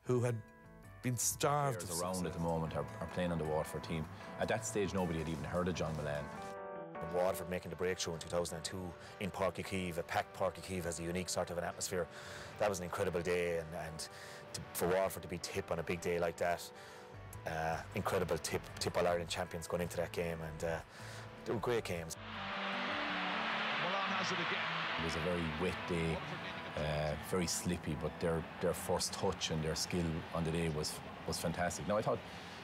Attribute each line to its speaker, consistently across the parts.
Speaker 1: who had been starved.
Speaker 2: Players around at the moment are playing on the Waterford team. At that stage, nobody had even heard of John Mullane.
Speaker 3: Waterford making the breakthrough in 2002 in Páirc Uí Chaoimh, a packed Páirc Uí Chaoimh has a unique sort of an atmosphere. That was an incredible day, and for Waterford to be tip on a big day like that, incredible tip All-Ireland champions going into that game, and they were great games.
Speaker 4: Mullane has it again.
Speaker 2: It was a very wet day, very slippy, but their first touch and their skill on the day was fantastic. Now I thought,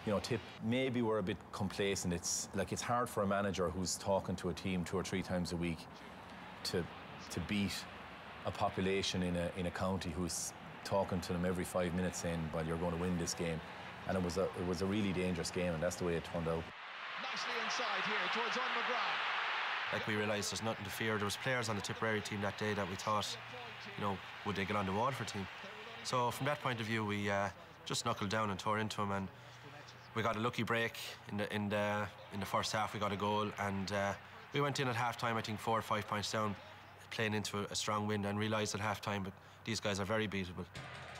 Speaker 2: you know, Tip maybe were a bit complacent. It's hard for a manager who's talking to a team 2 or 3 times a week to beat a population in a county who's talking to them every 5 minutes saying, well, you're going to win this game. And it was a really dangerous game, and that's the way it turned out.
Speaker 4: Nicely inside here towards Eoin McGrath.
Speaker 5: Like, we realised there's nothing to fear. There was players on the Tipperary team that day that we thought, you know, would they get on the Waterford team? So from that point of view, we just knuckled down and tore into them, and we got a lucky break in the first half. We got a goal, and we went in at half-time, I think 4 or 5 points down, playing into a strong wind, and realised at half-time, but these guys are very beatable.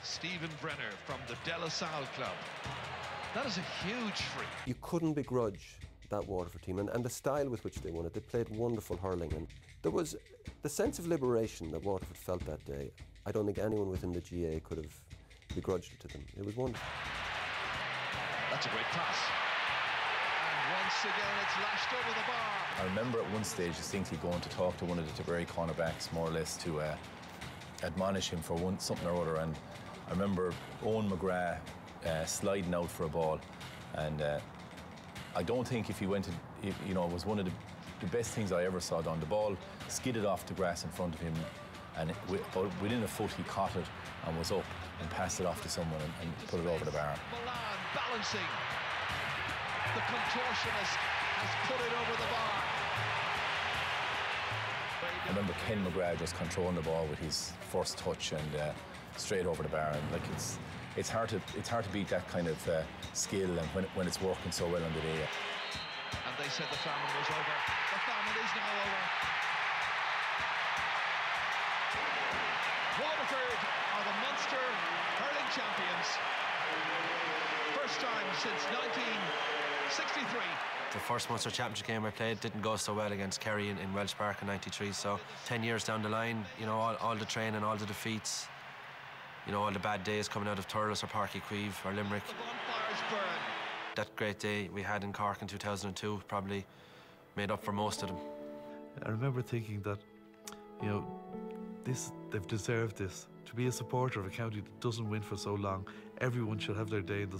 Speaker 4: Stephen Brenner from the De La Salle club. That is a huge free.
Speaker 6: You couldn't begrudge that Waterford team and the style with which they won it. They played wonderful hurling, and there was the sense of liberation that Waterford felt that day. I don't think anyone within the GA could have begrudged it to them. It was wonderful.
Speaker 4: That's a great pass. And once again, it's lashed over the bar.
Speaker 2: I remember at one stage distinctly going to talk to one of the Tipperary cornerbacks, more or less, to admonish him for something or other. And I remember Eoin McGrath sliding out for a ball, and I don't think if he went to, you know, it was one of the best things I ever saw done. The ball skidded off the grass in front of him, and within a foot he caught it and was up and passed it off to someone and put it over the bar.
Speaker 4: Mullane balancing. The contortionist has put it over the bar.
Speaker 2: I remember Ken McGrath just controlling the ball with his first touch and straight over the bar. And like it's hard to beat that kind of skill, and when it's working so well on the day.
Speaker 4: And they said the famine was over. The famine is now over. Waterford are the Munster hurling champions. First time since 1963.
Speaker 5: The first Munster Championship game I played didn't go so well against Kerry in Welsh Park in '93, so 10 years down the line, you know, all the training, all the defeats, you know, all the bad days coming out of Thurles or Páirc Uí Chaoimh or Limerick.
Speaker 4: The bonfires burn.
Speaker 5: That great day we had in Cork in 2002 probably made up for most of them.
Speaker 7: I remember thinking that, you know, they've deserved this. To be a supporter of a county that doesn't win for so long, everyone should have their day in the